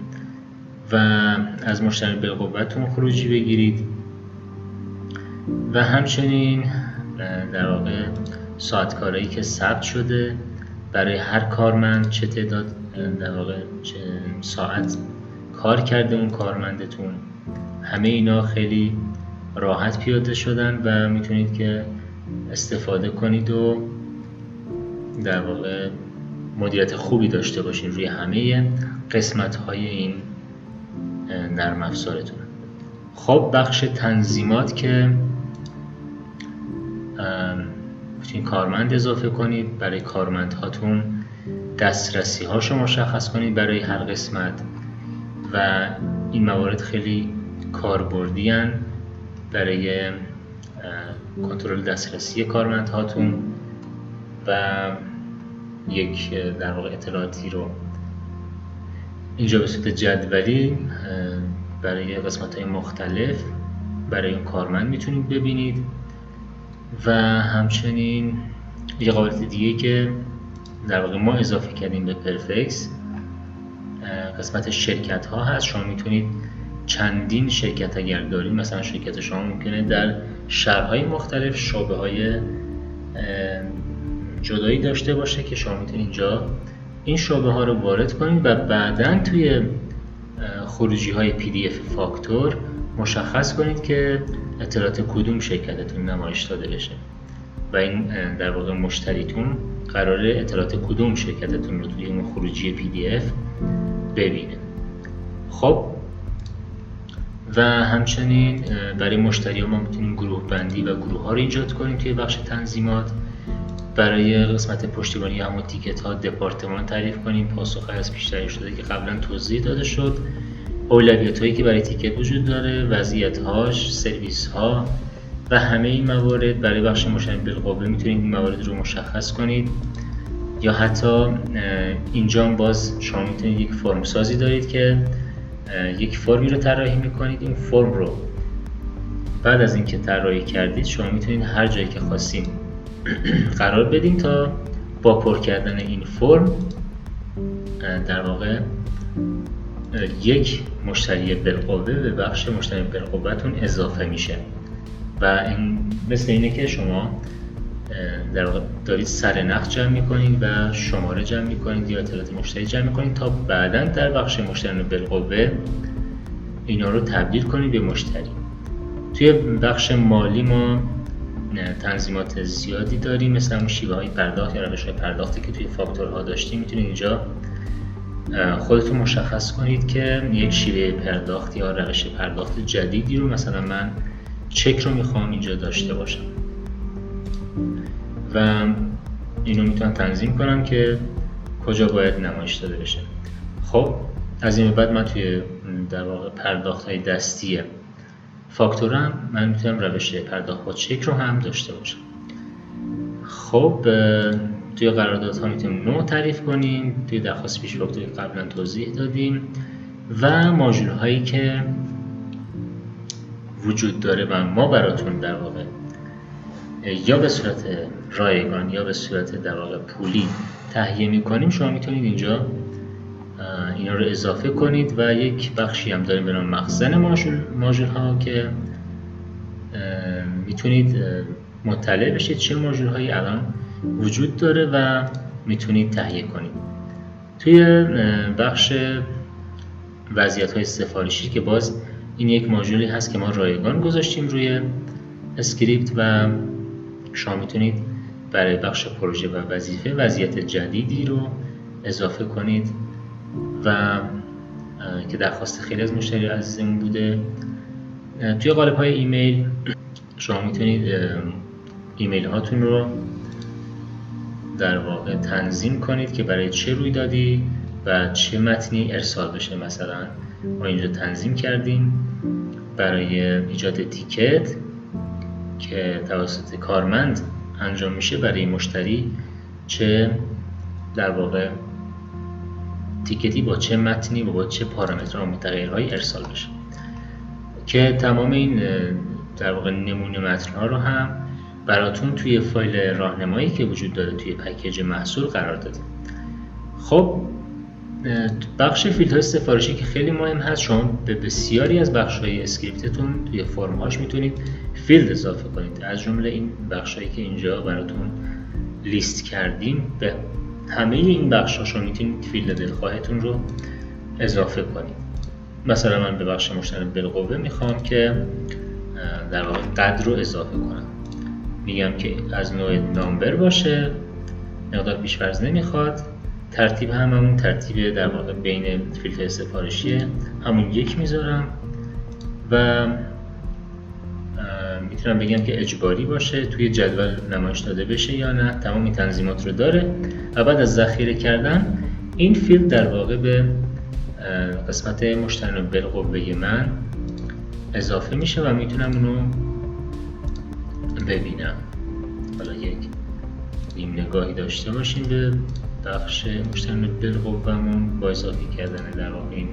و از مشتری بالقوتتون خروجی بگیرید و همچنین در واقع ساعت کارایی که ثبت شده برای هر کارمند، چه تعداد در واقع چه ساعت کار کرده اون کارمندتون. همه اینا خیلی راحت پیاده شدن و میتونید که استفاده کنید و در واقع مدیریت خوبی داشته باشین روی همه قسمت‌های این نرم افزارتون. خب بخش تنظیمات که میتونید کارمند اضافه کنید، برای کارمندهاتون دسترسی هاشو مشخص کنید برای هر قسمت و این موارد خیلی کاربردی هن برای کنترل دسترسی کارمندهاتون و یک در واقع اطلاعاتی رو اینجا به صورت جدولی برای قسمت‌های مختلف برای اون کارمند میتونید ببینید و همچنین یه قابلیت دیگه که در واقع ما اضافه کردیم به پرفکس قسمت شرکت ها هست. شما میتونید چندین شرکت اگر دارید، مثلا شرکت شما ممکنه در شهرهای مختلف شعبه های جدایی داشته باشه که شما میتونید اینجا این شعبه ها رو وارد کنید و بعداً توی خروجی های PDF فاکتور مشخص کنید که اطلاعات کدوم شرکتتون نمایش داده بشه و این در واقع مشتریتون قراره اطلاعات کدوم شرکتتون رو توی اون خروجی PDF ببینه. خب و همچنین برای مشتری ها ما میتونیم گروه بندی و گروه ها رو ایجاد کنیم توی بخش تنظیمات. برای قسمت پشتیبانی همون تیکت ها دپارتمان تعریف کنیم، پاسخ از پیش تعریف شده که قبلا توضیح داده شد، اولویت هایی که برای تیکت وجود داره، وضعیت هاش، سرویس ها و همه این موارد. برای بخش مشتری بالقوه میتونید این موارد رو مشخص کنید یا حتی اینجا باز شما میتونید یک فرم سازی دارید که یک فرمی رو طراحی میکنید. این فرم رو بعد از اینکه طراحی کردید شما میتونید هر جایی که خواستین قرار بدین تا با پر کردن این فرم در واقع یک مشتری بالقوه به بخش مشتری بالقوه‌تون اضافه میشه و این مثل اینه که شما در واقع دارید سرنخ جمع میکنید و شماره جمع میکنید یا اطلاعات مشتری جمع میکنید تا بعداً در بخش مشتری بالقوه اینا رو تبدیل کنید به مشتری. توی بخش مالی ما تنظیمات زیادی داریم، مثل همون شیوه های پرداخت یا روش های پرداختی که توی فاکتورها داشتیم. میتونید اینجا خودتون مشخص کنید که یک شیوه پرداخت یا روش پرداخت جدیدی رو، مثلا من چک رو میخوام اینجا داشته باشم و اینو میتونم تنظیم کنم که کجا باید نمایش داده بشه. خب از این بعد من توی در واقع پرداخت های دستی فاکتورم من میتونم روش پرداخت با چک رو هم داشته باشم. خب توی قراردادها میتونیم نوع تعریف کنیم، توی درخواست پیش فاکتور قبلا توضیح دادیم و ماژول هایی که وجود داره و ما براتون در واقع یا به صورت رایگان یا به صورت در واقع پولی تهیه میکنیم. شما میتونید اینجا اینا رو اضافه کنید و یک بخشی هم داریم به نام مخزن ماژول ها که میتونید مطلع بشید چه ماژول هایی الان وجود داره و میتونید تهیه کنید. توی بخش وضعیت های سفارشی که باز این یک ماژولی هست که ما رایگان گذاشتیم روی اسکریپت و شما میتونید برای بخش پروژه و وظیفه وضعیت جدیدی رو اضافه کنید و که درخواست خیلی از مشتری عزیزمون بوده. توی قالب های ایمیل شما میتونید ایمیل هاتون رو در واقع تنظیم کنید که برای چه رویدادی و چه متنی ارسال بشه. مثلا ما اینجا تنظیم کردیم برای ایجاد تیکت که توسط کارمند انجام میشه برای مشتری چه در واقع تیکتی با چه متنی و با چه پارامترها و متغیرهایی ارسال بشه، که تمام این در واقع نمونه متن‌ها رو هم براتون توی فایل راهنمایی که وجود داره توی پکیج محصول قرار دادیم. خب بخش فیلدهای سفارشی که خیلی مهم هست، شما به بسیاری از بخش‌های اسکریپتتون توی فرم‌هاش میتونید فیلد اضافه کنید. از جمله این بخشایی که اینجا براتون لیست کردیم، به همه این بخش‌ها شما میتونید فیلد دلخواهتون رو اضافه کنید. مثلا من به بخش مشتری بالقوه میخوام که در واقع قدر رو اضافه کنم. میگم که از نوع نامبر باشه، مقدار پیش‌فرض نمیخواد، ترتیب هم همون ترتیب در واقع بین فیلدهای سفارشیه، همون یک میذارم و میتونم بگم که اجباری باشه، توی جدول نمایش داده بشه یا نه. تمام این تنظیمات رو داره و بعد از ذخیره کردن این فیلد در واقع به قسمت مشتری بالقوه من اضافه میشه و میتونم اونو ببینم. حالا یک نیم نگاهی داشته باشیم به بخش مشتری بالقوه‌مون با اضافه کردن در واقع این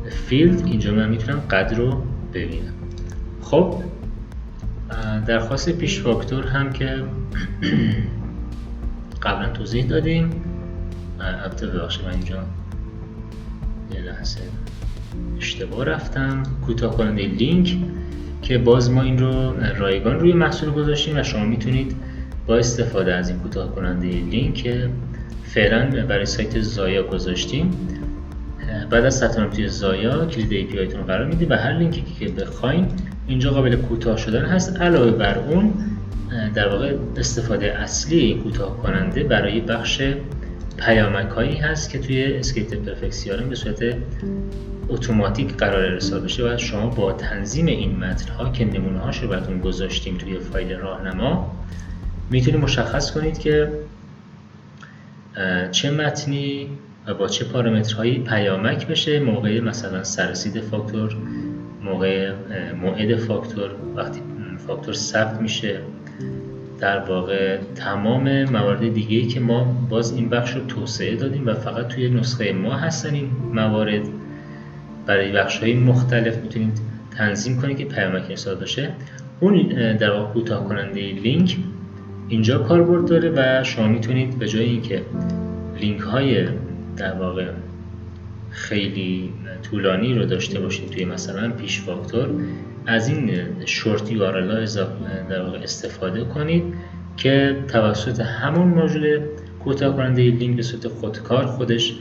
فیلد. اینجا من میتونم قدر رو ببینم. خب درخواست پیش فاکتور هم که قبلا توضیح دادیم. البته ببخشید من اینجا یه لحظه اشتباه رفتم. کوتاه کننده لینک که باز ما این رو رایگان روی محصول گذاشتیم و شما میتونید با استفاده از این کوتاه کننده لینک که فعلا برای سایت زایا گذاشتیم، بعد از ثبت نام توی زایا کلید API تون قرار میده و هر لینکی که بخواین اینجا قابل کوتاه شدن هست. علاوه بر اون در واقع استفاده اصلی این کوتاه کننده برای بخش پیامک هایی هست که توی اسکریپت پرفکت CRM به صورت اتوماتیک قرار ارسال بشه و شما با تنظیم این متن ها که نمونه هاش رو براتون گذاشتیم توی فایل راهنما میتونید مشخص کنید که چه متنی و با چه پارامترهایی پیامک بشه موقع مثلا سررسید فاکتور، موقع موعد فاکتور، وقتی فاکتور ثبت میشه. در واقع تمام موارد دیگه‌ای که ما باز این بخش رو توسعه دادیم و فقط توی نسخه ما هستن این موارد، برای بخش‌های مختلف میتونید تنظیم کنید که پیامک ارسال بشه. اون در واقع کوتاه کننده لینک اینجا کاربرد داره و شما میتونید به جای اینکه لینک های در واقع خیلی طولانی رو داشته باشید توی مثلا پیش فاکتور، از این شورت URL در واقع استفاده کنید که توسط همون ماژول کوتاه کننده لینک به صورت خودکار خودش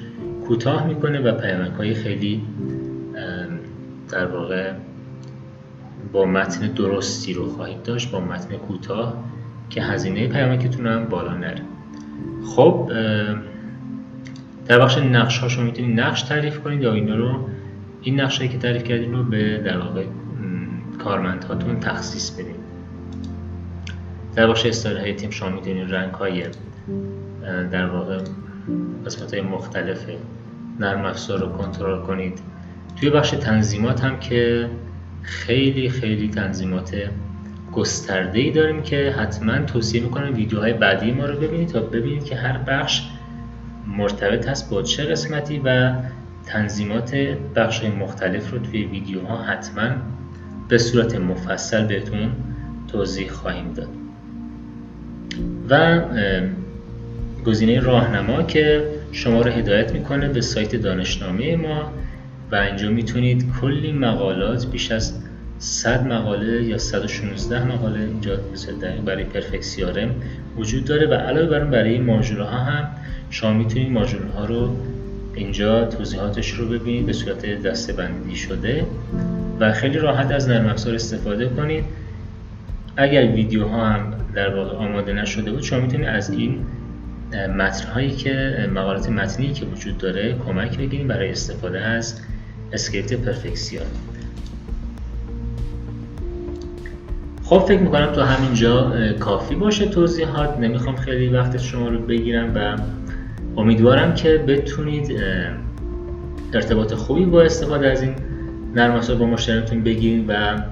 کوتاه میکنه و پیامک های خیلی در واقع با متن درستی رو خواهید داشت، با متن کوتاه که هزینه پیامکتون هم بالا نره. خب در بخش نقش ها شما میتونید نقش تعریف کنید یا این نقشایی که تعریف کردین رو به در واقع کارمندهاتون تخصیص بدید. در بخش استایل های تیم شما میتونید رنگ های در واقع قسمت های مختلف نرم افزار رو کنترل کنید. توی بخش تنظیمات هم که خیلی تنظیمات گسترده‌ای داریم که حتما توصیه میکنم ویدیوهای بعدی ما رو ببینید تا ببینید که هر بخش مرتبط هست با چه قسمتی و تنظیمات بخش‌های مختلف رو توی ویدیوها حتما به صورت مفصل بهتون توضیح خواهیم داد. و گزینه راهنما که شما رو هدایت میکنه به سایت دانشنامه ما و اینجا میتونید کلی مقالات، بیش از 100 مقاله یا 116 مقاله اینجا برای پرفکت CRM وجود داره و علاوه بر اون برای ماژول‌ها هم شما میتونید ماژول‌ها رو اینجا توضیحاتش رو ببینید به صورت دسته‌بندی شده و خیلی راحت از نرم افزار استفاده کنید. اگر ویدیوها هم در واقع آماده نشده بود شما میتونید از این متن‌هایی که مقالات متنی که وجود داره کمک بگیرید برای استفاده از اسکریپت پرفکت CRM. خب فکر میکنم تا همینجا کافی باشه توضیحات. نمیخوام خیلی وقت شما رو بگیرم و امیدوارم که بتونید ارتباط خوبی با استفاده از این نرم افزار با مشتریانتون بگیرید و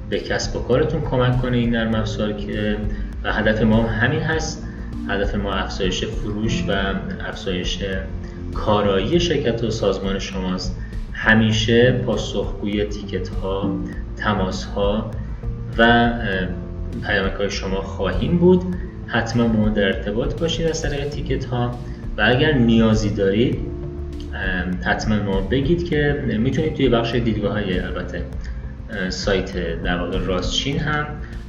به کسب و کارتون کمک کنه این نرم افزار که و هدف ما همین هست. هدف ما افزایش فروش و افزایش کارایی شرکت و سازمان شماست. همیشه پاسخگوی تیکت ها، تماس ها و پیامک های شما خواهیم بود. حتما با ما در ارتباط باشید از طریق تیکت ها و اگر نیازی دارید حتما ما بگید که میتونید توی بخش دیدگاه های البته سایت در واقع راستچین هم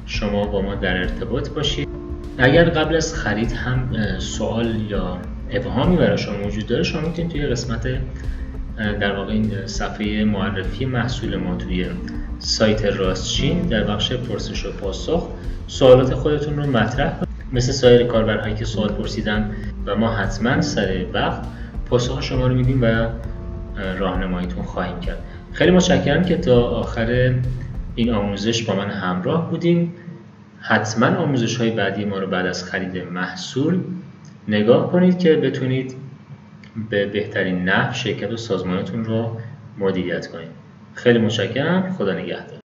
شما با ما در ارتباط باشید. اگر قبل از خرید هم سوال یا ابهامی برای شما وجود داره، شما میتونید توی قسمت در واقع این صفحه معرفی محصول ما توی سایت راستچین در بخش پرسش و پاسخ سوالات خودتون رو مطرح کنید مثل سایر کاربرهایی که سوال پرسیدن و ما حتما سر وقت پاسخ شما رو میدیم و راهنماییتون خواهیم کرد. خیلی متشکرم که تا آخر این آموزش با من همراه بودیم. حتما آموزش های بعدی ما رو بعد از خرید محصول نگاه کنید که بتونید به بهترین نحو شرکت و سازمانتون رو مدیریت کنید. خیلی متشکرم. خدا نگهدار.